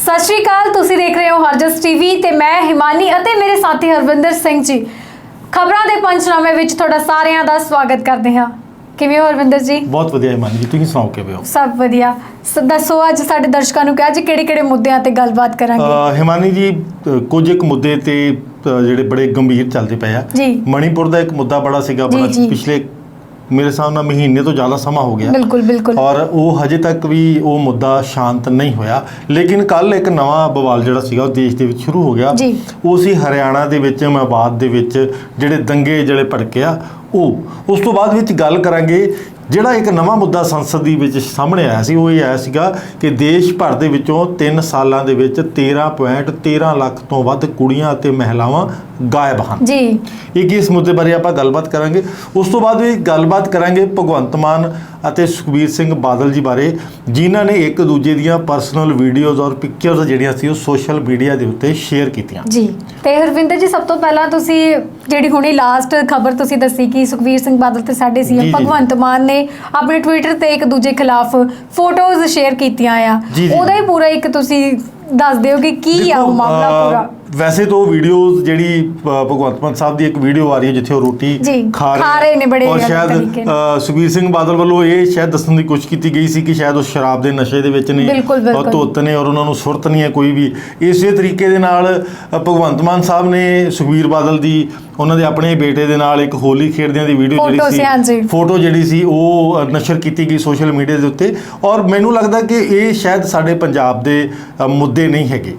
ਸਤਿ ਸ਼੍ਰੀ ਅਕਾਲ, ਤੁਸੀਂ ਦੇਖ ਰਹੇ ਹੋ ਹਰਜਸ ਟੀਵੀ ਤੇ ਮੈਂ ਹਿਮਾਨੀ ਅਤੇ ਮੇਰੇ ਸਾਥੀ ਹਰਵਿੰਦਰ ਸਿੰਘ ਜੀ ਖਬਰਾਂ ਦੇ ਪੰਚਨਾਮੇ ਵਿੱਚ ਤੁਹਾਡਾ ਸਾਰਿਆਂ ਦਾ ਸਵਾਗਤ ਕਰਦੇ ਹਾਂ। ਕਿਵੇਂ ਹੋ ਹਰਵਿੰਦਰ ਜੀ? ਬਹੁਤ ਵਧੀਆ ਹਿਮਾਨੀ ਜੀ, ਤੁਸੀਂ ਸੁਣਾਓ ਕਿਵੇਂ ਹੋ? ਸਭ ਵਧੀਆ। ਦੱਸੋ ਅੱਜ ਸਾਡੇ ਦਰਸ਼ਕਾਂ ਨੂੰ ਕਿ ਅੱਜ ਕਿਹੜੇ-ਕਿਹੜੇ ਮੁੱਦਿਆਂ ਤੇ ਗੱਲਬਾਤ ਕਰਾਂਗੇ? ਹਿਮਾਨੀ ਜੀ, ਕੁਝ ਇੱਕ ਮੁੱਦੇ ਤੇ ਜਿਹੜੇ ਬੜੇ ਗੰਭੀਰ ਚੱਲਦੇ ਪਏ ਆ। ਮਣੀਪੁਰ ਦਾ ਇੱਕ ਮੁੱਦਾ ਬੜਾ ਸੀਗਾ, ਬੜਾ ਪਿਛਲੇ ਮੇਰੇ ਹਿਸਾਬ ਨਾਲ ਮਹੀਨੇ ਤੋਂ ਜ਼ਿਆਦਾ ਸਮਾਂ ਹੋ ਗਿਆ। ਬਿਲਕੁਲ। ਔਰ ਉਹ ਹਜੇ ਤੱਕ ਵੀ ਉਹ ਮੁੱਦਾ ਸ਼ਾਂਤ ਨਹੀਂ ਹੋਇਆ। ਲੇਕਿਨ ਕੱਲ ਇੱਕ ਨਵਾਂ ਬਵਾਲ ਜਿਹੜਾ ਸੀਗਾ ਉਹ ਦੇਸ਼ ਦੇ ਵਿੱਚ ਸ਼ੁਰੂ ਹੋ ਗਿਆ। ਉਹ ਸੀ ਹਰਿਆਣਾ ਦੇ ਵਿੱਚ ਮੇਵਾਤ ਦੇ ਵਿੱਚ ਜਿਹੜੇ ਦੰਗੇ ਜਿਹੜੇ ਭੜਕਿਆ। ਉਸ ਤੋਂ ਬਾਅਦ ਵਿੱਚ ਗੱਲ ਕਰਾਂਗੇ ਜਿਹੜਾ ਇੱਕ ਨਵਾਂ ਮੁੱਦਾ ਸੰਸਦ ਦੇ ਵਿੱਚ ਸਾਹਮਣੇ ਆਇਆ ਸੀ। ਉਹ ਇਹ ਆਇਆ ਸੀਗਾ ਕਿ ਦੇਸ਼ ਭਰ ਦੇ ਵਿੱਚੋਂ 3 ਸਾਲਾਂ ਦੇ ਵਿੱਚ 13.13 ਲੱਖ ਤੋਂ ਵੱਧ ਕੁੜੀਆਂ ਅਤੇ ਮਹਿਲਾਵਾਂ ਗਾਇਬ ਹਨ ਜੀ। ਇਸ ਮੁੱਦੇ ਬਾਰੇ ਆਪਾਂ ਗੱਲਬਾਤ ਕਰਾਂਗੇ। ਉਸ ਤੋਂ ਬਾਅਦ ਵੀ ਗੱਲਬਾਤ ਕਰਾਂਗੇ ਭਗਵੰਤ ਮਾਨ ਅਤੇ ਸੁਖਬੀਰ ਸਿੰਘ ਬਾਦਲ ਜੀ ਬਾਰੇ, ਜਿਨ੍ਹਾਂ ਨੇ ਇੱਕ ਦੂਜੇ ਦੀਆਂ ਪਰਸਨਲ ਵੀਡੀਓਜ਼ ਔਰ ਪਿਕਚਰਸ ਜਿਹੜੀਆਂ ਸੀ ਉਹ ਸੋਸ਼ਲ ਮੀਡੀਆ ਦੇ ਉੱਤੇ ਸ਼ੇਅਰ ਕੀਤੀਆਂ ਜੀ। ਤੇ ਹਰਵਿੰਦਰ ਜੀ, ਸਭ ਤੋਂ ਪਹਿਲਾਂ ਤੁਸੀਂ ਜਿਹੜੀ ਹੁਣੇ ਲਾਸਟ ਖਬਰ ਤੁਸੀਂ ਦੱਸੀ ਕਿ ਸੁਖਬੀਰ ਸਿੰਘ ਬਾਦਲ ਤੇ ਸਾਡੇ ਸੀਐਮ ਭਗਵੰਤ ਮਾਨ ਨੇ ਆਪਣੇ ਟਵਿੱਟਰ ਤੇ ਇੱਕ ਦੂਜੇ ਖਿਲਾਫ ਫੋਟੋਜ਼ ਸ਼ੇਅਰ ਕੀਤੀਆਂ ਆ, ਉਹਦਾ ਹੀ ਪੂਰਾ ਇੱਕ ਤੁਸੀਂ ਦੱਸ ਦਿਓ ਕਿ ਕੀ ਆ ਉਹ ਮਾਮਲਾ ਪੂਰਾ। ਵੈਸੇ ਤਾਂ ਵੀਡੀਓਜ਼ ਜਿਹੜੀ ਭਗਵੰਤ ਮਾਨ ਸਾਹਿਬ ਦੀ ਇੱਕ ਵੀਡੀਓ ਆ ਰਹੀ ਹੈ ਜਿੱਥੇ ਉਹ ਰੋਟੀ ਖਾ ਰਹੇ ਨੇ ਬੜੇ, ਔਰ ਸ਼ਾਇਦ ਸੁਖਬੀਰ ਸਿੰਘ ਬਾਦਲ ਵੱਲੋਂ ਇਹ ਸ਼ਾਇਦ ਦੱਸਣ ਦੀ ਕੋਸ਼ਿਸ਼ ਕੀਤੀ ਗਈ ਸੀ ਕਿ ਸ਼ਾਇਦ ਉਹ ਸ਼ਰਾਬ ਦੇ ਨਸ਼ੇ ਦੇ ਵਿੱਚ ਨੇ, ਔਰ ਧੁੱਤ ਨੇ, ਔਰ ਉਹਨਾਂ ਨੂੰ ਸੁਰਤ ਨਹੀਂ ਹੈ ਕੋਈ ਵੀ। ਇਸੇ ਤਰੀਕੇ ਦੇ ਨਾਲ ਭਗਵੰਤ ਮਾਨ ਸਾਹਿਬ ਨੇ ਸੁਖਬੀਰ ਬਾਦਲ ਦੀ ਉਹਨਾਂ ਦੇ ਆਪਣੇ ਬੇਟੇ ਦੇ ਨਾਲ ਇੱਕ ਹੋਲੀ ਖੇਡਦਿਆਂ ਦੀ ਵੀਡੀਓ ਫੋਟੋ ਜਿਹੜੀ ਸੀ ਉਹ ਨਸ਼ਰ ਕੀਤੀ ਗਈ ਸੋਸ਼ਲ ਮੀਡੀਆ ਦੇ ਉੱਤੇ। ਔਰ ਮੈਨੂੰ ਲੱਗਦਾ ਕਿ ਇਹ ਸ਼ਾਇਦ ਸਾਡੇ ਪੰਜਾਬ ਦੇ ਮੁੱਦੇ ਨਹੀਂ ਹੈਗੇ,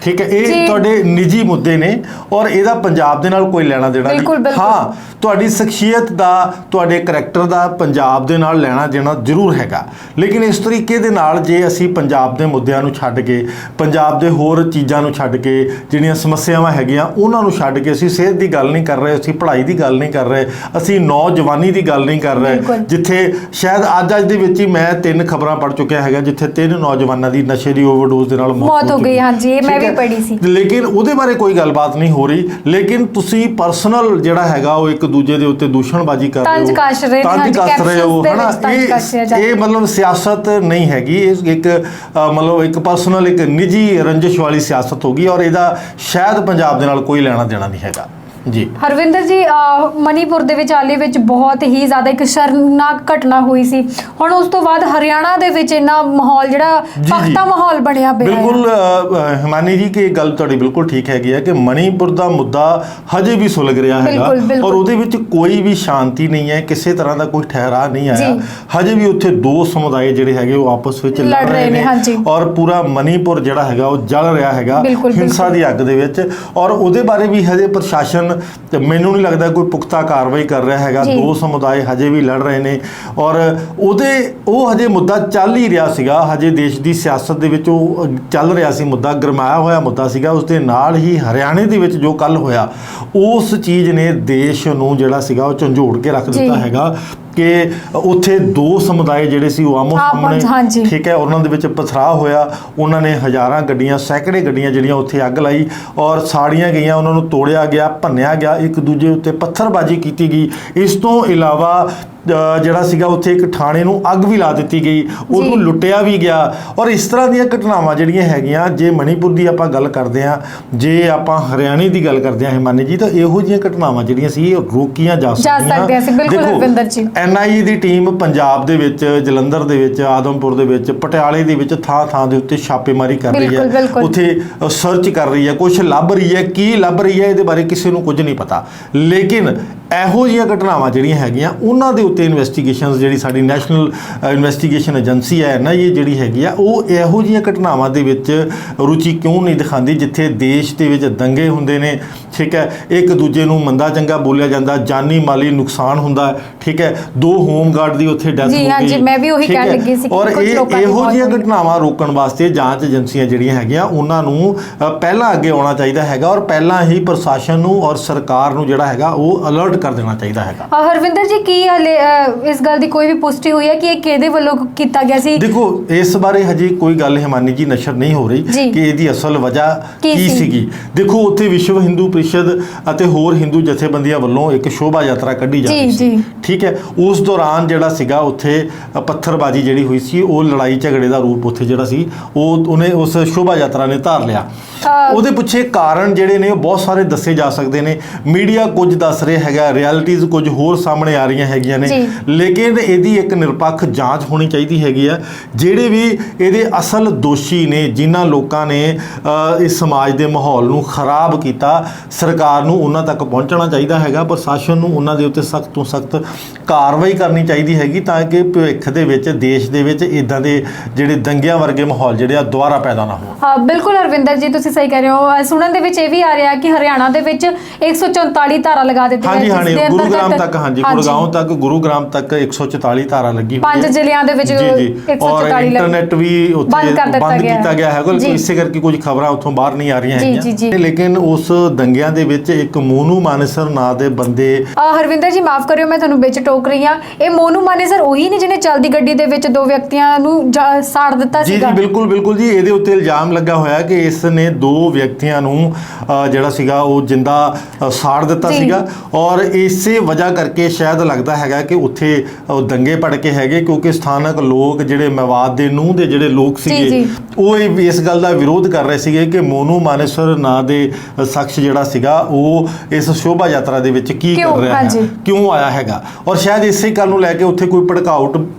ਠੀਕ ਹੈ, ਇਹ ਤੁਹਾਡੇ ਨਿੱਜੀ ਮੁੱਦੇ ਨੇ ਔਰ ਇਹਦਾ ਪੰਜਾਬ ਦੇ ਨਾਲ ਕੋਈ ਲੈਣਾ ਦੇਣਾ ਨਹੀਂ। ਹਾਂ, ਤੁਹਾਡੀ ਸ਼ਖਸੀਅਤ ਦਾ, ਤੁਹਾਡੇ ਕਰੈਕਟਰ ਦਾ ਪੰਜਾਬ ਦੇ ਨਾਲ ਲੈਣਾ ਦੇਣਾ ਜ਼ਰੂਰ ਹੈਗਾ, ਲੇਕਿਨ ਇਸ ਤਰੀਕੇ ਦੇ ਨਾਲ ਜੇ ਅਸੀਂ ਪੰਜਾਬ ਦੇ ਮੁੱਦਿਆਂ ਨੂੰ ਛੱਡ ਕੇ, ਪੰਜਾਬ ਦੇ ਹੋਰ ਚੀਜ਼ਾਂ ਨੂੰ ਛੱਡ ਕੇ, ਜਿਹੜੀਆਂ ਸਮੱਸਿਆਵਾਂ ਹੈਗੀਆਂ ਉਹਨਾਂ ਨੂੰ ਛੱਡ ਕੇ ਅਸੀਂ ਸਿਹਤ ਦੀ ਗੱਲ ਨਹੀਂ ਕਰ ਰਹੇ, ਅਸੀਂ ਪੜ੍ਹਾਈ ਦੀ ਗੱਲ ਨਹੀਂ ਕਰ ਰਹੇ, ਅਸੀਂ ਨੌਜਵਾਨੀ ਦੀ ਗੱਲ ਨਹੀਂ ਕਰ ਰਹੇ, ਜਿੱਥੇ ਸ਼ਾਇਦ ਅੱਜ ਦੇ ਵਿੱਚ ਹੀ ਮੈਂ 3 ਖਬਰਾਂ ਪੜ੍ਹ ਚੁੱਕਿਆ ਹੈਗਾ ਜਿੱਥੇ 3 ਨੌਜਵਾਨਾਂ ਦੀ ਨਸ਼ੇ ਦੀ ਓਵਰਡੋਜ਼ ਦੇ ਨਾਲ ਮੌਤ ਹੋ ਗਈ। ਹਾਂਜੀ, ਇਹ ਮੈਂ ਵੀ ਪੜ੍ਹੀ ਸੀ, ਲੇਕਿਨ ਉਹਦੇ ਬਾਰੇ ਕੋਈ ਗੱਲਬਾਤ ਨਹੀਂ ਹੋ ਰਹੀ। ਲੇਕਿਨ ਤੁਸੀਂ ਪਰਸਨਲ ਜਿਹੜਾ ਹੈਗਾ ਉਹ ਇੱਕ ਦੂਜੇ ਦੇ ਉੱਤੇ ਦੂਸ਼ਣਬਾਜ਼ੀ ਕਰ ਰਹੇ ਹੋ, ਤੰਜ ਕੱਸ ਰਹੇ ਹੋ, ਹਨਾ। ਇਹ ਮਤਲਬ ਸਿਆਸਤ ਨਹੀਂ ਹੈਗੀ, ਇਹ ਇੱਕ ਮਤਲਬ ਇੱਕ ਪਰਸਨਲ ਇੱਕ ਨਿੱਜੀ ਰੰਜਿਸ਼ ਵਾਲੀ ਸਿਆਸਤ ਹੋ ਗਈ ਔਰ ਇਹਦਾ ਸ਼ਾਇਦ ਪੰਜਾਬ ਦੇ ਨਾਲ ਕੋਈ ਲੈਣਾ ਦੇਣਾ ਨਹੀਂ ਹੈਗਾ ਜੀ। ਹਰਵਿੰਦਰ ਜੀ, ਮਣੀਪੁਰ ਦੇ ਵਿੱਚ ਹਾਲੇ ਵਿੱਚ ਬਹੁਤ ਹੀ ਜ਼ਿਆਦਾ ਇੱਕ ਸ਼ਰਮਨਾਕ ਘਟਨਾ ਹੋਈ ਸੀ। ਹੁਣ ਉਸ ਤੋਂ ਬਾਅਦ ਹਰਿਆਣਾ ਦੇ ਵਿੱਚ ਇੰਨਾ ਮਾਹੌਲ ਜਿਹੜਾ ਪਖਤਾ ਮਾਹੌਲ ਬਣਿਆ ਪਿਆ। ਬਿਲਕੁਲ ਹਿਮਾਨੀ ਜੀ, ਕਿ ਗੱਲ ਤੁਹਾਡੀ ਬਿਲਕੁਲ ਠੀਕ ਹੈਗੀ ਹੈ ਕਿ ਮਣੀਪੁਰ ਦਾ ਮੁੱਦਾ ਹਜੇ ਵੀ ਸੁਲਗ ਰਿਹਾ ਹੈਗਾ ਔਰ ਉਹਦੇ ਵਿੱਚ ਕੋਈ ਵੀ ਸ਼ਾਂਤੀ ਨਹੀਂ ਹੈ, ਕਿਸੇ ਤਰ੍ਹਾਂ ਦਾ ਕੋਈ ਠਹਿਰਾਅ ਨਹੀਂ ਆਇਆ। ਹਜੇ ਵੀ ਉੱਥੇ 2 ਸਮੁਦਾਇ ਜਿਹੜੇ ਹੈਗੇ ਉਹ ਆਪਸ ਵਿੱਚ ਲੜ ਰਹੇ ਨੇ ਔਰ ਪੂਰਾ ਮਣੀਪੁਰ ਜਿਹੜਾ ਹੈਗਾ ਉਹ ਜਲ ਰਿਹਾ ਹੈਗਾ ਹਿੰਸਾ ਦੀ ਅੱਗ ਦੇ ਵਿੱਚ। ਔਰ ਉਹਦੇ ਬਾਰੇ ਵੀ ਹਜੇ ਪ੍ਰਸ਼ਾਸਨ ਤੇ ਮੈਨੂੰ ਨਹੀਂ ਲੱਗਦਾ ਕੋਈ ਪੁਖਤਾ ਕਾਰਵਾਈ ਕਰ ਰਿਹਾ ਹੈਗਾ। 2 ਸਮੁਦਾਇ ਹਜੇ ਵੀ ਲੜ ਰਹੇ ਨੇ ਔਰ ਉਹ ਹਜੇ ਮੁੱਦਾ ਚੱਲ ਹੀ ਰਿਹਾ ਸੀਗਾ, ਹਜੇ ਦੇਸ਼ ਦੀ ਸਿਆਸਤ ਦੇ ਵਿੱਚ ਉਹ ਚੱਲ ਰਿਹਾ ਸੀ ਮੁੱਦਾ, ਗਰਮਾਇਆ ਹੋਇਆ ਮੁੱਦਾ ਸੀਗਾ। ਉਸ ਦੇ ਨਾਲ ਹੀ ਹਰਿਆਣੇ ਦੇ ਵਿੱਚ ਜੋ ਕੱਲ ਹੋਇਆ ਉਸ ਚੀਜ਼ ਨੇ ਦੇਸ਼ ਨੂੰ ਜਿਹੜਾ ਸੀਗਾ ਉਹ ਝੰਜੋੜ ਕੇ ਰੱਖ ਦਿੱਤਾ ਹੈਗਾ ਕਿ ਉੱਥੇ 2 ਸਮੁਦਾਇ ਜਿਹੜੇ ਸੀ ਉਹ ਆਮੋ ਸਾਹਮਣੇ, ਠੀਕ ਹੈ, ਉਹਨਾਂ ਦੇ ਵਿੱਚ ਪਥਰਾਅ ਹੋਇਆ। ਉਹਨਾਂ ਨੇ ਹਜ਼ਾਰਾਂ ਗੱਡੀਆਂ, ਸੈਂਕੜੇ ਗੱਡੀਆਂ ਜਿਹੜੀਆਂ ਉੱਥੇ ਅੱਗ ਲਾਈ ਔਰ ਸਾੜੀਆਂ ਗਈਆਂ, ਉਹਨਾਂ ਨੂੰ ਤੋੜਿਆ ਗਿਆ, ਭੰਨਿਆ ਗਿਆ, ਇੱਕ ਦੂਜੇ ਉੱਤੇ ਪੱਥਰਬਾਜ਼ੀ ਕੀਤੀ ਗਈ। ਇਸ ਤੋਂ ਇਲਾਵਾ ਜਿਹੜਾ ਸੀਗਾ ਉੱਥੇ ਇੱਕ ਥਾਣੇ ਨੂੰ ਅੱਗ ਵੀ ਲਾ ਦਿੱਤੀ ਗਈ, ਉਹਨੂੰ ਲੁੱਟਿਆ ਵੀ ਗਿਆ। ਔਰ ਇਸ ਤਰ੍ਹਾਂ ਦੀਆਂ ਘਟਨਾਵਾਂ ਜਿਹੜੀਆਂ ਹੈਗੀਆਂ, ਜੇ ਮਣੀਪੁਰ ਦੀ ਆਪਾਂ ਗੱਲ ਕਰਦੇ ਹਾਂ, ਜੇ ਆਪਾਂ ਹਰਿਆਣੇ ਦੀ ਗੱਲ ਕਰਦੇ ਹਾਂ ਹਿਮਾਨੀ ਜੀ, ਤਾਂ ਇਹੋ ਜਿਹੀਆਂ ਘਟਨਾਵਾਂ ਜਿਹੜੀਆਂ ਸੀ ਰੋਕੀਆਂ ਜਾ ਸਕਦੀਆਂ ਸੀ। ਦੇਖੋ, NIA ਦੀ ਟੀਮ ਪੰਜਾਬ ਦੇ ਵਿੱਚ, ਜਲੰਧਰ ਦੇ ਵਿੱਚ, ਆਦਮਪੁਰ ਦੇ ਵਿੱਚ, ਪਟਿਆਲੇ ਦੇ ਵਿੱਚ ਥਾਂ ਦੇ ਉੱਤੇ ਛਾਪੇਮਾਰੀ ਕਰ ਰਹੀ ਹੈ, ਉੱਥੇ ਸਰਚ ਕਰ ਰਹੀ ਹੈ, ਕੁਝ ਲੱਭ ਰਹੀ ਹੈ। ਕੀ ਲੱਭ ਰਹੀ ਹੈ ਇਹਦੇ ਬਾਰੇ ਕਿਸੇ ਨੂੰ ਕੁਝ ਨਹੀਂ ਪਤਾ, ਲੇਕਿਨ ਇਹੋ ਜਿਹੀਆਂ ਘਟਨਾਵਾਂ ਜਿਹੜੀਆਂ ਹੈਗੀਆਂ ਉਹਨਾਂ ਦੇ ਉੱਤੇ ਇਨਵੈਸਟੀਗੇਸ਼ਨਸ, ਜਿਹੜੀ ਸਾਡੀ ਨੈਸ਼ਨਲ ਇਨਵੈਸਟੀਗੇਸ਼ਨ ਏਜੰਸੀ ਹੈ NIA ਜਿਹੜੀ ਹੈਗੀ ਆ, ਉਹ ਇਹੋ ਜਿਹੀਆਂ ਘਟਨਾਵਾਂ ਦੇ ਵਿੱਚ ਰੁਚੀ ਕਿਉਂ ਨਹੀਂ ਦਿਖਾਉਂਦੀ ਜਿੱਥੇ ਦੇਸ਼ ਦੇ ਵਿੱਚ ਦੰਗੇ ਹੁੰਦੇ ਨੇ, ਠੀਕ ਹੈ, ਇੱਕ ਦੂਜੇ ਨੂੰ ਮੰਦਾ ਚੰਗਾ ਬੋਲਿਆ ਜਾਂਦਾ, ਜਾਨੀ ਮਾਲੀ ਨੁਕਸਾਨ ਹੁੰਦਾ, ਠੀਕ ਹੈ, 2 ਹੋਮਗਾਰਡ ਦੀ ਉੱਥੇ ਡੈਥ ਹੋ ਗਈ। ਮੈਂ ਵੀ ਉਹੀ ਕਹਿਣ ਲੱਗੀ ਸੀ, ਔਰ ਇਹੋ ਜਿਹੀਆਂ ਘਟਨਾਵਾਂ ਰੋਕਣ ਵਾਸਤੇ ਜਾਂਚ ਏਜੰਸੀਆਂ ਜਿਹੜੀਆਂ ਹੈਗੀਆਂ ਉਹਨਾਂ ਨੂੰ ਪਹਿਲਾਂ ਅੱਗੇ ਆਉਣਾ ਚਾਹੀਦਾ ਹੈਗਾ ਔਰ ਪਹਿਲਾਂ ਹੀ ਪ੍ਰਸ਼ਾਸਨ ਨੂੰ ਔਰ ਸਰਕਾਰ ਨੂੰ ਜਿਹੜਾ ਹੈਗਾ ਉਹ ਅਲਰਟ ਕਰ ਦੇਣਾ ਚਾਹੀਦਾ ਹੈਗਾ। ਹਰਵਿੰਦਰ ਜੀ, ਕੀ ਇਸ ਗੱਲ ਦੀ ਕੋਈ ਵੀ ਪੁਸ਼ਟੀ ਹੋਈ ਹੈ ਕਿ ਇਹ ਕਿਹਦੇ ਵੱਲੋਂ ਕੀਤਾ ਗਿਆ ਸੀ? ਦੇਖੋ, ਇਸ ਬਾਰੇ ਹਜੇ ਕੋਈ ਗੱਲ ਹਿਮਾਨੀ ਜੀ ਨਸ਼ਰ ਨਹੀਂ ਹੋ ਰਹੀ ਕਿ ਇਹਦੀ ਅਸਲ ਵਜ੍ਹਾ ਕੀ ਸੀਗੀ। ਦੇਖੋ, ਉੱਥੇ ਵਿਸ਼ਵ ਹਿੰਦੂ ਪ੍ਰੀਸ਼ਦ ਅਤੇ ਹੋਰ ਹਿੰਦੂ ਜਥੇਬੰਦੀਆਂ ਵੱਲੋਂ ਇੱਕ ਸ਼ੋਭਾ ਯਾਤਰਾ ਕੱਢੀ ਜਾ ਰਹੀ ਸੀ। ਠੀਕ ਹੈ, ਉਸ ਦੌਰਾਨ ਜਿਹੜਾ ਸੀਗਾ ਉੱਥੇ ਪੱਥਰਬਾਜ਼ੀ ਜਿਹੜੀ ਹੋਈ ਸੀ, ਉਹ ਲੜਾਈ ਝਗੜੇ ਦਾ ਰੂਪ ਉੱਥੇ ਜਿਹੜਾ ਸੀ ਉਹਨੇ ਉਸ ਸ਼ੋਭਾ ਯਾਤਰਾ ਨੇ ਧਾਰ ਲਿਆ। ਉਹਦੇ ਪਿੱਛੇ ਕਾਰਨ ਜਿਹੜੇ ਨੇ ਉਹ ਬਹੁਤ ਸਾਰੇ ਦੱਸੇ ਜਾ ਸਕਦੇ ਨੇ। ਮੀਡੀਆ ਕੁਝ ਦੱਸ ਰਿਹਾ ਹੈਗਾ, ਰਿਐਲਿਟੀਜ਼ ਕੁਝ ਹੋਰ ਸਾਹਮਣੇ ਆ ਰਹੀਆਂ ਹੈਗੀਆਂ ਨੇ, ਲੇਕਿਨ ਇਹਦੀ ਇੱਕ ਨਿਰਪੱਖ ਜਾਂਚ ਹੋਣੀ ਚਾਹੀਦੀ ਹੈਗੀ ਆ। ਜਿਹੜੇ ਵੀ ਇਹਦੇ ਅਸਲ ਦੋਸ਼ੀ ਨੇ, ਜਿਨ੍ਹਾਂ ਲੋਕਾਂ ਨੇ ਇਸ ਸਮਾਜ ਦੇ ਮਾਹੌਲ ਨੂੰ ਖਰਾਬ ਕੀਤਾ, ਸਰਕਾਰ ਨੂੰ ਉਹਨਾਂ ਤੱਕ ਪਹੁੰਚਣਾ ਚਾਹੀਦਾ ਹੈਗਾ। ਪ੍ਰਸ਼ਾਸਨ ਨੂੰ ਉਹਨਾਂ ਦੇ ਉੱਤੇ ਸਖਤ ਤੋਂ ਸਖਤ ਕਾਰਵਾਈ ਕਰਨੀ ਚਾਹੀਦੀ ਹੈਗੀ, ਤਾਂ ਕਿ ਭਵਿੱਖ ਦੇ ਵਿੱਚ ਦੇਸ਼ ਦੇ ਵਿੱਚ ਇਦਾਂ ਦੇ ਜਿਹੜੇ ਦੰਗਿਆਂ ਵਰਗੇ ਮਾਹੌਲ ਜਿਹੜੇ ਆ ਦੁਬਾਰਾ ਪੈਦਾ ਨਾ ਹੋਣ। ਹਾਂ ਬਿਲਕੁਲ ਹਰਵਿੰਦਰ ਜੀ, ਤੁਸੀਂ ਸਹੀ ਕਹਿ ਰਹੇ ਹੋ। ਸੁਣਨ ਦੇ ਵਿੱਚ ਇਹ ਵੀ ਆ ਰਿਹਾ ਕਿ ਹਰਿਆਣਾ ਦੇ ਵਿੱਚ 144 ਧਾਰਾ ਲਗਾ ਦਿੱਤੀ ਹੈ। ਹਾਂਜੀ, ਗੁਰੂਗ੍ਰਾਮ ਤੱਕ, ਹਾਂਜੀ ਗੁੜਗਾਉਂ ਤੱਕ, ਗੁਰੂਗ੍ਰਾਮ ਤੱਕ 144 ਧਾਰਾ ਲੱਗੀ ਹੋਈ ਹੈ। 5 ਜ਼ਿਲ੍ਹਿਆਂ ਦੇ ਵਿੱਚ 144 ਇੰਟਰਨੈਟ ਵੀ ਉੱਥੇ ਬੰਦ ਕੀਤਾ ਗਿਆ ਹੈ, ਇਸੇ ਕਰਕੇ ਕੁਝ ਖਬਰਾਂ ਉੱਥੋਂ ਬਾਹਰ ਨਹੀਂ ਆ ਰਹੀਆਂ ਹੈਗੀਆਂ। ਲੇਕਿਨ ਉਸ ਦੰਗਿਆਂ ਦੇ ਵਿੱਚ ਇੱਕ ਮੋਨੂ ਮਾਨੇਸਰ ਨਾਂ ਦੇ ਬੰਦੇ, ਹਰਵਿੰਦਰ ਜੀ ਮਾਫ ਕਰਿਓ ਮੈਂ ਤੁਹਾਨੂੰ ਵਿੱਚ ਟੋਕ ਰਹੀ ਹਾਂ, ਇਹ ਮੋਨੂ ਮਾਨੇਸਰ ਉਹੀ ਨੇ ਜਿਹਨੇ ਚਲਦੀ ਗੱਡੀ ਦੇ ਵਿੱਚ 2 ਵਿਅਕਤੀਆਂ ਨੂੰ ਸਾੜ ਦਿੱਤਾ ਸੀਗਾ? ਜੀ ਬਿਲਕੁਲ ਜੀ, ਇਹਦੇ ਉੱਤੇ ਇਲਜ਼ਾਮ ਲੱਗਾ ਹੋਇਆ ਕਿ ਇਸ ਨੇ 2 ਵਿਅਕਤੀਆਂ ਨੂੰ ਜਿਹੜਾ ਸੀਗਾ ਉਹ ਜਿੰਦਾ ਸਾੜ ਦਿੱਤਾ ਸੀਗਾ, ਔਰ ਇਸੇ ਵਜ੍ਹਾ ਕਰਕੇ ਸ਼ਾਇਦ ਲੱਗਦਾ ਹੈਗਾ ਕਿ ਉੱਥੇ ਦੰਗੇ ਭੜਕੇ ਹੈਗੇ, ਕਿਉਂਕਿ ਸਥਾਨਕ ਲੋਕ ਜਿਹੜੇ ਮੇਵਾਤ ਦੇ ਨੂੰਹ ਦੇ ਜਿਹੜੇ ਲੋਕ ਸੀਗੇ ਉਹ ਇਸ ਗੱਲ ਦਾ ਵਿਰੋਧ ਕਰ ਰਹੇ ਸੀਗੇ ਕਿ ਮੋਨੂ ਮਾਨੇਸਰ ਨਾਂ ਦੇ ਸ਼ਖਸ ਜਿਹੜਾ ਸੀਗਾ ਉਹ ਇਸ ਸ਼ੋਭਾ ਯਾਤਰਾ ਦੇ ਵਿੱਚ ਕੀ ਕਰ ਰਿਹਾ ਹੈ, ਕਿਉਂ ਆਇਆ ਹੈਗਾ, ਔਰ ਸ਼ਾਇਦ ਇਸੇ ਗੱਲ ਨੂੰ ਲੈ ਕੇ ਉੱਥੇ ਕੋਈ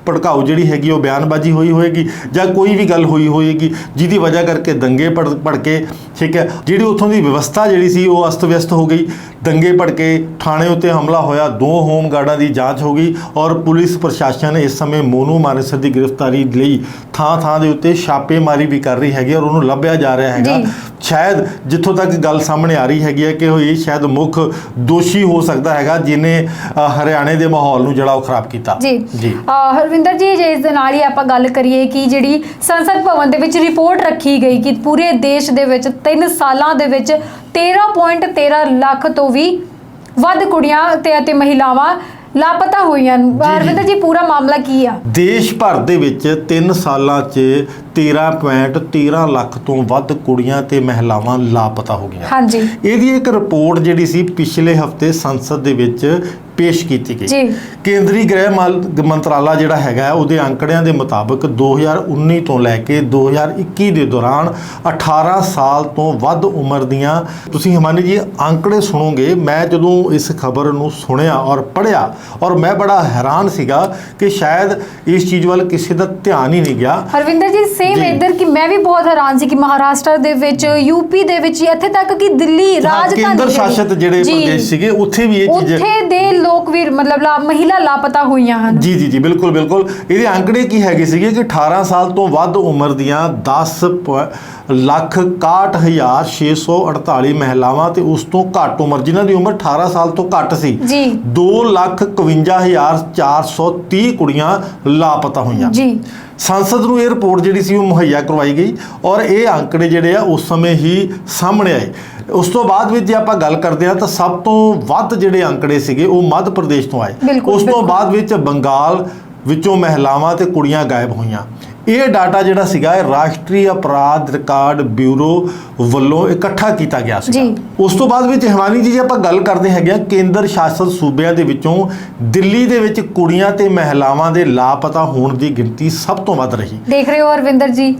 ਭੜਕਾਊ ਜਿਹੜੀ ਹੈਗੀ ਉਹ ਬਿਆਨਬਾਜ਼ੀ ਹੋਈ ਹੋਏਗੀ ਜਾਂ ਕੋਈ ਵੀ ਗੱਲ ਹੋਈ ਹੋਏਗੀ ਜਿਹਦੀ ਵਜ੍ਹਾ ਕਰਕੇ ਦੰਗੇ ਭੜਕੇ। ਠੀਕ ਹੈ, ਜਿਹੜੀ ਉੱਥੋਂ ਦੀ ਵਿਵਸਥਾ ਜਿਹੜੀ ਸੀ ਉਹ ਅਸਤ ਵਿਅਸਤ ਹੋ ਗਈ, ਦੰਗੇ ਭੜਕੇ, ਥਾਣੇ ਉੱਤੇ ਹਮਲਾ ਹੋਇਆ, 2 ਹੋਮ ਗਾਰਡਾਂ ਦੀ ਜਾਂਚ ਹੋ ਗਈ, ਔਰ ਪੁਲਿਸ ਪ੍ਰਸ਼ਾਸਨ ਇਸ ਸਮੇਂ ਮੋਨੂ ਮਾਨੇਸਰ ਦੀ ਗ੍ਰਿਫਤਾਰੀ ਲਈ ਥਾਂ ਦੇ ਉੱਤੇ ਛਾਪੇਮਾਰੀ ਵੀ ਕਰ ਰਹੀ ਹੈਗੀ, ਔਰ ਉਹਨੂੰ ਲੱਭਿਆ ਜਾ ਰਿਹਾ ਹੈਗਾ। ਸ਼ਾਇਦ ਜਿੱਥੋਂ ਤੱਕ ਗੱਲ ਸਾਹਮਣੇ ਆ ਰਹੀ ਹੈਗੀ ਹੈ ਕਿ ਉਹ ਇਹ ਸ਼ਾਇਦ ਮੁੱਖ ਦੋਸ਼ੀ ਹੋ ਸਕਦਾ ਹੈਗਾ ਜਿਹਨੇ ਹਰਿਆਣੇ ਦੇ ਮਾਹੌਲ ਨੂੰ ਜਿਹੜਾ ਉਹ ਖਰਾਬ ਕੀਤਾ। ਜੀ ਹਰਵਿੰਦਰ ਜੀ, ਜੇ ਇਸ ਦੇ ਨਾਲ ਹੀ ਆਪਾਂ ਗੱਲ ਕਰੀਏ ਕਿ ਜਿਹੜੀ ਸੰਸਦ ਭਵਨ ਦੇ ਵਿੱਚ ਰਿਪੋਰਟ ਰੱਖੀ ਗਈ ਕਿ ਪੂਰੇ ਦੇਸ਼ ਦੇ ਵਿੱਚ 3 ਸਾਲਾਂ ਦੇ ਵਿੱਚ 13.13 ਲੱਖ ਤੋਂ ਵੀ ਵੱਧ ਕੁੜੀਆਂ ਅਤੇ ਮਹਿਲਾਵਾਂ ਲਾਪਤਾ ਹੋਈਆਂ। ਹਰਵਿੰਦਰ ਜੀ ਪੂਰਾ ਮਾਮਲਾ ਕੀ ਆ? ਦੇਸ਼ ਭਰ ਦੇ ਵਿੱਚ 3 ਸਾਲਾਂ 'ਚ 13.13 ਲੱਖ ਤੋਂ ਵੱਧ ਕੁੜੀਆਂ ਤੇ ਮਹਿਲਾਵਾਂ ਲਾਪਤਾ ਹੋ ਗਈਆਂ। ਹਾਂਜੀ, ਇਹਦੀ ਇੱਕ ਰਿਪੋਰਟ ਜਿਹੜੀ ਸੀ ਪਿਛਲੇ ਹਫਤੇ ਸੰਸਦ ਦੇ ਵਿੱਚ ਪੇਸ਼ ਕੀਤੀ ਗਈ। ਕੇਂਦਰੀ ਗ੍ਰਹਿ ਮੰਤਰਾਲਾ ਜਿਹੜਾ ਹੈਗਾ ਉਹਦੇ ਅੰਕੜਿਆਂ ਦੇ ਮੁਤਾਬਕ 2019 ਤੋਂ ਲੈ ਕੇ 2021 ਦੇ ਦੌਰਾਨ 18 ਸਾਲ ਤੋਂ ਵੱਧ ਉਮਰ ਦੀਆਂ, ਤੁਸੀਂ ਹਿਮਾਨੀ ਜੀ ਅੰਕੜੇ ਸੁਣੋਗੇ, ਮੈਂ ਜਦੋਂ ਇਸ ਖਬਰ ਨੂੰ ਸੁਣਿਆ ਔਰ ਪੜ੍ਹਿਆ ਔਰ ਮੈਂ ਬੜਾ ਹੈਰਾਨ ਸੀਗਾ ਕਿ ਸ਼ਾਇਦ ਇਸ ਚੀਜ਼ ਵੱਲ ਕਿਸੇ ਦਾ ਧਿਆਨ ਹੀ ਨਹੀਂ ਗਿਆ। ਹਰਵਿੰਦਰ ਜੀ ਸੇਮ ਇੱਧਰ ਕਿ ਮੈਂ ਵੀ ਬਹੁਤ ਹੈਰਾਨ ਸੀ ਕਿ ਮਹਾਰਾਸ਼ਟਰ ਦੇ ਵਿੱਚ, ਯੂਪੀ ਦੇ ਵਿੱਚ, ਇੱਥੇ ਤੱਕ ਕਿ ਦਿੱਲੀ ਰਾਜਧਾਨੀ ਕੇਂਦਰ ਸ਼ਾਸਿਤ ਜਿਹੜੇ ਪ੍ਰਦੇਸ਼ ਸੀਗੇ ਉੱਥੇ ਵੀ ਇਹ ਚੀਜ਼, ਉੱਥੇ ਦੇ ਲੋਕ ਵੀ ਮਤਲਬ ਮਹਿਲਾ ਲਾਪਤਾ ਹੋਈਆਂ ਹਨ। ਜੀ ਬਿਲਕੁਲ। ਇਹਦੇ ਅੰਕੜੇ ਕੀ ਹੈਗੇ ਸੀਗੇ ਕਿ 18 ਸਾਲ ਤੋਂ ਵੱਧ ਉਮਰ ਦੀਆਂ 10,61,648 ਮਹਿਲਾਵਾਂ ਤੇ ਉਸ ਤੋਂ ਘੱਟ ਉਮਰ ਜਿਨ੍ਹਾਂ ਦੀ ਉਮਰ 18 ਸਾਲ ਤੋਂ ਘੱਟ ਸੀ 2,52,430 ਕੁੜੀਆਂ ਲਾਪਤਾ ਹੋਈਆਂ। ਸੰਸਦ ਨੂੰ ਇਹ ਰਿਪੋਰਟ ਜਿਹੜੀ ਸੀ ਉਹ ਮੁਹੱਈਆ ਕਰਵਾਈ ਗਈ ਔਰ ਇਹ ਅੰਕੜੇ ਜਿਹੜੇ ਆ ਉਸ ਸਮੇਂ ਹੀ ਸਾਹਮਣੇ ਆਏ। ਉਸ ਤੋਂ ਬਾਅਦ ਵਿੱਚ ਜੇ ਆਪਾਂ ਗੱਲ ਕਰਦੇ ਹਾਂ ਤਾਂ ਸਭ ਤੋਂ ਵੱਧ ਜਿਹੜੇ ਅੰਕੜੇ ਸੀਗੇ ਉਹ ਮੱਧ ਪ੍ਰਦੇਸ਼ ਤੋਂ ਆਏ। ਉਸ ਤੋਂ ਬਾਅਦ ਵਿੱਚ ਬੰਗਾਲ ਵਿੱਚੋਂ ਮਹਿਲਾਵਾਂ ਤੇ ਕੁੜੀਆਂ ਗਾਇਬ ਹੋਈਆਂ। ਇਹ ਡਾਟਾ ਜਿਹੜਾ ਸੀਗਾ ਇਹ ਰਾਸ਼ਟਰੀ ਅਪਰਾਧ ਰਿਕਾਰਡ ਬਿਊਰੋ ਵੱਲੋਂ ਇਕੱਠਾ ਕੀਤਾ ਗਿਆ ਸੀ। ਉਸ ਤੋਂ ਬਾਅਦ ਵਿੱਚ ਹਿਮਾਨੀ ਜੀ ਜੇ ਆਪਾਂ ਗੱਲ ਕਰਦੇ ਹੈਗੇ ਆ ਕੇਂਦਰ ਸ਼ਾਸਿਤ ਸੂਬਿਆਂ ਦੇ ਵਿੱਚੋਂ ਦਿੱਲੀ ਦੇ ਵਿੱਚ ਕੁੜੀਆਂ ਤੇ ਮਹਿਲਾਵਾਂ ਦੇ ਲਾਪਤਾ ਹੋਣ ਦੀ ਗਿਣਤੀ ਸਭ ਤੋਂ ਵੱਧ ਰਹੀ। ਦੇਖ ਰਹੇ ਹੋ ਅਰਵਿੰਦਰ ਜੀ,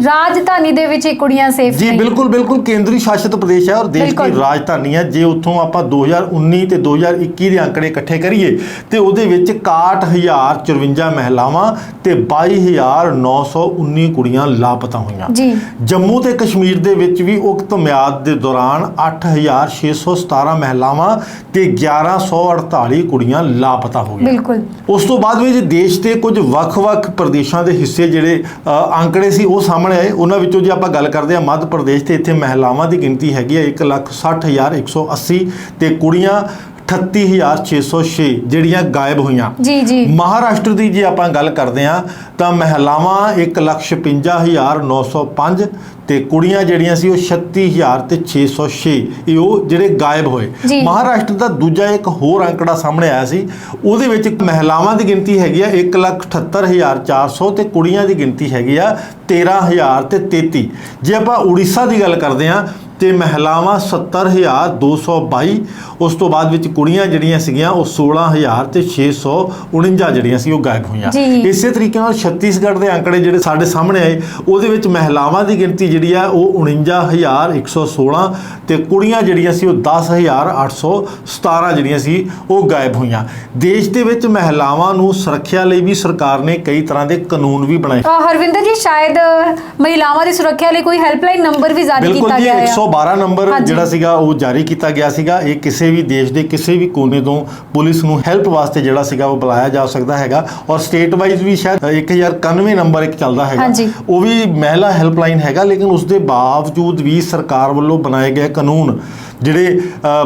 ਰਾਜਧਾਨੀ ਦੇ ਵਿੱਚ ਇਹ ਕੁੜੀਆਂ ਸੇਫ ਜੀ ਬਿਲਕੁਲ ਕੇਂਦਰੀ ਸ਼ਾਸਿਤ ਪ੍ਰਦੇਸ਼ ਹੈ ਔਰ ਦੇਸ਼ ਦੀ ਰਾਜਧਾਨੀ ਹੈ। ਜੇ ਉੱਥੋਂ ਆਪਾਂ 2019 ਤੇ 2021 ਦੇ ਅੰਕੜੇ ਇਕੱਠੇ ਕਰੀਏ ਤੇ ਉਹਦੇ ਵਿੱਚ 61,054 ਮਹਿਲਾਵਾਂ ਤੇ 22,919 ਕੁੜੀਆਂ ਲਾਪਤਾ ਹੋਈਆਂ। ਜੰਮੂ ਤੇ ਕਸ਼ਮੀਰ ਦੇ ਵਿੱਚ ਵੀ ਉਕਤ ਮਿਆਦ ਦੇ ਦੌਰਾਨ 8,617 ਮਹਿਲਾਵਾਂ ਤੇ 1,148 ਕੁੜੀਆਂ ਲਾਪਤਾ ਹੋ ਗਈਆਂ। ਉਸ ਤੋਂ ਬਾਅਦ ਵਿੱਚ ਦੇਸ਼ ਦੇ ਕੁਝ ਵੱਖ-ਵੱਖ ਪ੍ਰਦੇਸ਼ਾਂ ਦੇ ਹਿੱਸੇ ਜਿਹੜੇ ਅੰਕੜੇ ਸੀ ਉਹ ਸਾਹਮਣੇ ਆਏ। ਉਹਨਾਂ ਵਿੱਚੋਂ ਜੇ ਆਪਾਂ ਗੱਲ ਕਰਦੇ ਹਾਂ ਮੱਧ ਪ੍ਰਦੇਸ਼ ਤੇ ਇੱਥੇ ਮਹਿਲਾਵਾਂ ਦੀ ਗਿਣਤੀ ਹੈਗੀ ਹੈ 1,60,180 ਤੇ ਕੁੜੀਆਂ 38,606 ਜਿਹੜੀਆਂ ਗਾਇਬ ਹੋਈਆਂ। ਮਹਾਰਾਸ਼ਟਰ ਦੀ ਜੇ ਆਪਾਂ ਗੱਲ ਕਰਦੇ ਹਾਂ ਤਾਂ ਮਹਿਲਾਵਾਂ 1,56,905 ਤੇ ਕੁੜੀਆਂ ਜਿਹੜੀਆਂ ਸੀ ਉਹ 36000 ਤੇ 606 ਇਹ ਉਹ ਜਿਹੜੇ ਗਾਇਬ ਹੋਏ। ਮਹਾਰਾਸ਼ਟਰ ਦਾ ਦੂਜਾ ਇੱਕ ਹੋਰ ਅੰਕੜਾ ਸਾਹਮਣੇ ਆਇਆ ਸੀ, ਉਹਦੇ ਵਿੱਚ ਮਹਿਲਾਵਾਂ ਦੀ ਗਿਣਤੀ ਹੈਗੀ ਆ 1,78,400 ਤੇ ਕੁੜੀਆਂ ਦੀ ਗਿਣਤੀ ਹੈਗੀ ਆ 13,000 ਤੇ 33। ਜੇ ਆਪਾਂ ਉੜੀਸਾ ਦੀ ਗੱਲ ਕਰਦੇ ਹਾਂ ਤੇ ਮਹਿਲਾਵਾਂ 70,222, ਉਸ ਤੋਂ ਬਾਅਦ ਵਿੱਚ ਕੁੜੀਆਂ ਜਿਹੜੀਆਂ ਸੀਗੀਆਂ ਉਹ 16,000 ਤੇ 649 ਜਿਹੜੀਆਂ ਸੀ ਉਹ ਗਾਇਬ ਹੋਈਆਂ। ਇਸੇ ਤਰੀਕੇ ਨਾਲ ਛੱਤੀਸਗੜ੍ਹ ਦੇ ਅੰਕੜੇ ਜਿਹੜੇ ਸਾਡੇ ਸਾਹਮਣੇ ਆਏ ਉਹਦੇ ਵਿੱਚ ਮਹਿਲਾਵਾਂ ਦੀ ਗਿਣਤੀ ਜਿਹੜੀ ਆ ਉਹ 49,116 ਤੇ ਕੁੜੀਆਂ ਜਿਹੜੀਆਂ ਸੀ ਉਹ 10,817 ਜਿਹੜੀਆਂ ਸੀ ਉਹ ਗਾਇਬ ਹੋਈਆਂ। ਦੇਸ਼ ਦੇ ਵਿੱਚ ਮਹਿਲਾਵਾਂ ਨੂੰ ਸੁਰੱਖਿਆ ਲਈ ਵੀ ਸਰਕਾਰ ਨੇ ਕਈ ਤਰ੍ਹਾਂ ਦੇ ਕਾਨੂੰਨ ਵੀ ਬਣਾਏ। ਹਰਵਿੰਦਰ ਜੀ, ਸ਼ਾਇਦ ਮਹਿਲਾਵਾਂ ਦੀ ਸੁਰੱਖਿਆ ਲਈ ਕੋਈ ਹੈਲਪਲਾਈਨ ਨੰਬਰ ਵੀ ਜਾਰੀ ਕੀਤਾ ਗਿਆ ਹੈ। 112 ਨੰਬਰ ਜਿਹੜਾ ਸੀਗਾ ਉਹ ਜਾਰੀ ਕੀਤਾ ਗਿਆ ਸੀਗਾ। ਇਹ ਕਿਸੇ ਵੀ ਦੇਸ਼ ਦੇ ਕਿਸੇ ਵੀ ਕੋਨੇ ਤੋਂ ਪੁਲਿਸ ਨੂੰ ਹੈਲਪ ਵਾਸਤੇ ਜਿਹੜਾ ਸੀਗਾ ਉਹ ਬੁਲਾਇਆ ਜਾ ਸਕਦਾ ਹੈਗਾ। ਔਰ ਸਟੇਟ ਵਾਈਜ਼ ਵੀ ਸ਼ਾਇਦ 1091 ਨੰਬਰ ਇੱਕ ਚੱਲਦਾ ਹੈਗਾ, ਉਹ ਵੀ ਮਹਿਲਾ ਹੈਲਪਲਾਈਨ ਹੈਗਾ। ਲੇਕਿਨ ਉਸ ਦੇ ਬਾਵਜੂਦ ਵੀ ਸਰਕਾਰ ਵੱਲੋਂ ਬਣਾਏ ਗਏ ਕਾਨੂੰਨ ਜਿਹੜੇ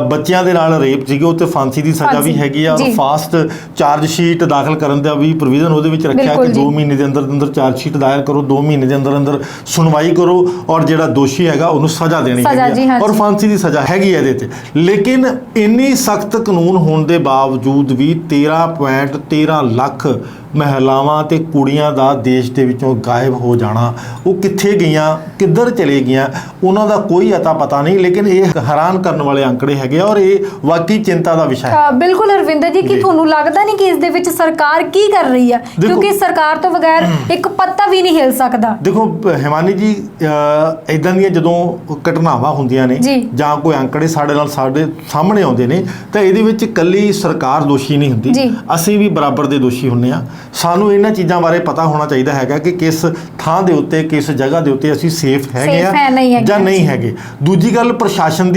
ਬੱਚਿਆਂ ਦੇ ਨਾਲ ਰੇਪ ਸੀਗੇ ਉਹ ਤੇ ਫਾਂਸੀ ਦੀ ਸਜ਼ਾ ਵੀ ਹੈਗੀ ਆ। ਔਰ ਫਾਸਟ ਚਾਰਜ ਸ਼ੀਟ ਦਾਖਲ ਕਰਨ ਦਾ ਵੀ ਪ੍ਰੋਵੀਜ਼ਨ ਉਹਦੇ ਵਿੱਚ ਰੱਖਿਆ ਕਿ 2 ਮਹੀਨੇ ਦੇ ਅੰਦਰ ਚਾਰਜ ਸ਼ੀਟ ਦਾਇਰ ਕਰੋ, 2 ਮਹੀਨੇ ਦੇ ਅੰਦਰ ਸੁਣਵਾਈ ਕਰੋ ਔਰ ਜਿਹੜਾ ਦੋਸ਼ੀ ਹੈਗਾ ਉਹਨੂੰ ਸਜ਼ਾ ਦੇਣੀ ਹੈਗੀ ਔਰ ਫਾਂਸੀ ਦੀ ਸਜ਼ਾ ਹੈਗੀ ਇਹਦੇ ਤੇ। ਲੇਕਿਨ ਇੰਨੀ ਸਖਤ ਕਾਨੂੰਨ ਹੋਣ ਦੇ ਬਾਵਜੂਦ ਵੀ 13.13 ਲੱਖ ਮਹਿਲਾਵਾਂ ਤੇ ਕੁੜੀਆਂ ਦਾ ਦੇਸ਼ ਦੇ ਵਿੱਚੋਂ ਗਾਇਬ ਹੋ ਜਾਣਾ, ਉਹ ਕਿੱਥੇ ਗਈਆਂ, ਕਿੱਧਰ ਚਲੇ ਗਈਆਂ, ਉਹਨਾਂ ਦਾ ਕੋਈ ਅਤਾ ਪਤਾ ਨਹੀਂ। ਲੇਕਿਨ ਇਹ ਹੈਰਾਨ ਕਰਨ ਵਾਲੇ ਅੰਕੜੇ ਹੈਗੇ ਔਰ ਇਹ ਵਾਕਈ ਚਿੰਤਾ ਦਾ ਵਿਸ਼ਾ ਹੈ। ਬਿਲਕੁਲ ਹਰਵਿੰਦਰ ਜੀ, ਕੀ ਤੁਹਾਨੂੰ ਲੱਗਦਾ ਨਹੀਂ ਕਿ ਇਸ ਦੇ ਵਿੱਚ ਸਰਕਾਰ ਕੀ ਕਰ ਰਹੀ ਹੈ? ਕਿਉਂਕਿ ਸਰਕਾਰ ਤੋਂ ਬਗੈਰ ਇੱਕ ਪੱਤਾ ਵੀ ਨਹੀਂ ਹਿਲ ਸਕਦਾ। ਦੇਖੋ ਹਿਮਾਨੀ ਜੀ, ਇਦਾਂ ਦੀਆਂ ਜਦੋਂ ਘਟਨਾਵਾਂ ਹੁੰਦੀਆਂ ਨੇ ਜਾਂ ਕੋਈ ਅੰਕੜੇ ਸਾਡੇ ਸਾਹਮਣੇ ਆਉਂਦੇ ਨੇ ਤਾਂ ਇਹਦੇ ਵਿੱਚ ਇਕੱਲੀ ਸਰਕਾਰ ਦੋਸ਼ੀ ਨਹੀਂ ਹੁੰਦੀ, ਅਸੀਂ ਵੀ ਬਰਾਬਰ ਦੇ ਦੋਸ਼ੀ ਹੁੰਦੇ ਆ। ਸਾਨੂੰ ਇਹਨਾਂ ਚੀਜ਼ਾਂ ਬਾਰੇ ਪਤਾ ਹੋਣਾ ਚਾਹੀਦਾ ਹੈਗਾ ਕਿ ਕਿਸ ਥਾਂ ਦੇ ਉੱਤੇ, ਕਿਸ ਜਗ੍ਹਾ ਦੇ ਉੱਤੇ ਅਸੀਂ ਸੇਫ ਹੈਗੇ ਆ ਜਾਂ ਨਹੀਂ ਹੈਗੇ। ਦੂਜੀ ਗੱਲ, ਪ੍ਰਸ਼ਾਸਨ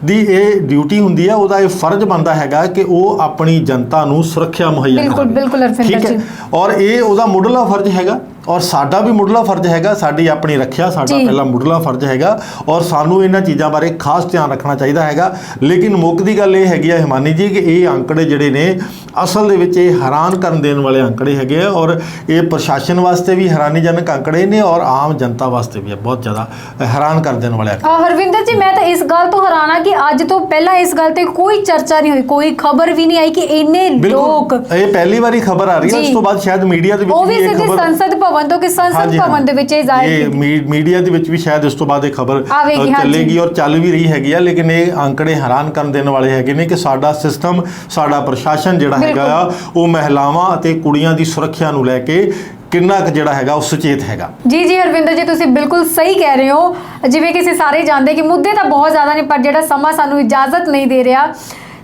ਦੀ ਇਹ ਡਿਊਟੀ ਹੁੰਦੀ ਹੈ, ਉਹਦਾ ਇਹ ਫਰਜ਼ ਬਣਦਾ ਹੈਗਾ ਕਿ ਉਹ ਆਪਣੀ ਜਨਤਾ ਨੂੰ ਸੁਰੱਖਿਆ ਮੁਹੱਈਆ ਕਰਾਵੇ। ਬਿਲਕੁਲ ਠੀਕ ਹੈ, ਔਰ ਇਹ ਉਹਦਾ ਮੁੱਢਲਾ ਫਰਜ਼ ਹੈਗਾ ਔਰ ਸਾਡਾ ਵੀ ਮੁੱਢਲਾ ਫਰਜ਼ ਹੈਗਾ। ਸਾਡੀ ਆਪਣੀ ਰੱਖਿਆ ਸਾਡਾ ਪਹਿਲਾ ਮੁੱਢਲਾ ਫਰਜ਼ ਹੈਗਾ ਔਰ ਸਾਨੂੰ ਇਹਨਾਂ ਚੀਜ਼ਾਂ ਬਾਰੇ ਖਾਸ ਧਿਆਨ ਰੱਖਣਾ ਚਾਹੀਦਾ ਹੈਗਾ। ਲੇਕਿਨ ਮੁੱਕਦੀ ਗੱਲ ਇਹ ਹੈਗੀ ਆ ਹਿਮਾਨੀ ਜੀ ਕਿ ਇਹ ਅੰਕੜੇ ਜਿਹੜੇ ਨੇ ਅਸਲ ਦੇ ਵਿੱਚ ਇਹ ਹੈਰਾਨ ਕਰਨ ਦੇਣ ਵਾਲੇ ਅੰਕੜੇ ਹੈਗੇ ਆ ਔਰ ਇਹ ਪ੍ਰਸ਼ਾਸਨ ਵਾਸਤੇ ਵੀ ਹੈਰਾਨੀਜਨਕ ਅੰਕੜੇ ਨੇ ਔਰ ਆਮ ਜਨਤਾ ਵਾਸਤੇ ਵੀ ਬਹੁਤ ਜ਼ਿਆਦਾ ਹੈਰਾਨ ਕਰ ਦੇਣ ਵਾਲੇ ਅੰਕੜੇ। ਹਰਵਿੰਦਰ ਜੀ, ਮੈਂ ਤਾਂ ਇਸ ਗੱਲ ਤੋਂ ਹੈਰਾਨ ਆ ਕਿ ਅੱਜ ਤੋਂ ਪਹਿਲਾਂ ਇਸ ਗੱਲ ਤੇ ਕੋਈ ਚਰਚਾ ਨਹੀਂ ਹੋਈ, ਕੋਈ ਖਬਰ ਵੀ ਨਹੀਂ ਆਈ ਕਿ ਇੰਨੇ ਲੋਕ। ਇਹ ਪਹਿਲੀ ਵਾਰੀ ਖਬਰ ਆ ਰਹੀ ਹੈ। ਉਸ ਤੋਂ ਬਾਅਦ ਸ਼ਾਇਦ ਮੀਡੀਆ ਦੇ ਵਿੱਚ ਵੀ ਇਹ ਖਬਰ ਸੰਸਦ ਭਵਨ ਤੋਂ ਕਿ ਸੰਸਦ ਭਵਨ ਦੇ ਵਿੱਚ ਇਹ ਜ਼ਾਹਿਰ ਮੀਡੀਆ ਦੇ ਵਿੱਚ ਵੀ ਸ਼ਾਇਦ ਇਸ ਤੋਂ ਬਾਅਦ ਇਹ ਖਬਰ ਚੱਲੇਗੀ ਔਰ ਚੱਲ ਵੀ ਰਹੀ ਹੈਗੀ ਆ। ਲੇਕਿਨ ਇਹ ਅੰਕੜੇ ਹੈਰਾਨ ਕਰਨ ਦੇਣ ਵਾਲੇ ਹੈਗੇ ਨੇ ਕਿ ਸਾਡਾ ਸਿਸਟਮ, ਸਾਡਾ ਪ੍ਰਸ਼ਾਸਨ ਜਿਹੜਾ ਹੈਗਾ ਆ ਉਹ ਮਹਿਲਾਵਾਂ ਅਤੇ ਕੁੜੀਆਂ ਦੀ ਸੁਰੱਖਿਆ ਨੂੰ ਲੈ ਕੇ ਕਿੰਨਾ ਕੁ ਜਿਹੜਾ ਹੈਗਾ ਉਹ ਸੁਚੇਤ ਹੈਗਾ। ਜੀ ਹਰਵਿੰਦਰ ਜੀ, ਤੁਸੀਂ ਬਿਲਕੁਲ ਸਹੀ ਕਹਿ ਰਹੇ ਹੋ। ਜਿਵੇਂ ਕਿ ਅਸੀਂ ਸਾਰੇ ਜਾਣਦੇ ਕਿ ਮੁੱਦੇ ਤਾਂ ਬਹੁਤ ਜ਼ਿਆਦਾ ਨੇ, ਪਰ ਜਿਹੜਾ ਸਮਾਂ ਸਾਨੂੰ ਇਜਾਜ਼ਤ ਨਹੀਂ ਦੇ ਰਿਹਾ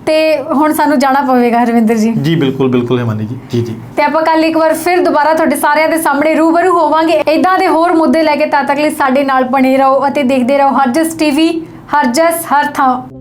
ਤੇ ਹੁਣ ਸਾਨੂੰ ਜਾਣਾ ਪਵੇਗਾ ਹਰਵਿੰਦਰ ਜੀ। ਜੀ ਬਿਲਕੁਲ ਹਿਮਾਨੀ ਜੀ। ਤੇ ਆਪਾਂ ਕੱਲ ਇੱਕ ਵਾਰ ਫਿਰ ਦੁਬਾਰਾ ਤੁਹਾਡੇ ਸਾਰਿਆਂ ਦੇ ਸਾਹਮਣੇ ਰੂਬਰੂ ਹੋਵਾਂਗੇ ਇਦਾਂ ਦੇ ਹੋਰ ਮੁੱਦੇ ਲੈ ਕੇ। ਤਦ ਤੱਕ ਲਈ ਸਾਡੇ ਨਾਲ ਬਣੇ ਰਹੋ ਅਤੇ ਦੇਖਦੇ ਰਹੋ ਹਰਜਸ ਟੀਵੀ, ਹਰਜਸ ਹਰ ਥਾਂ।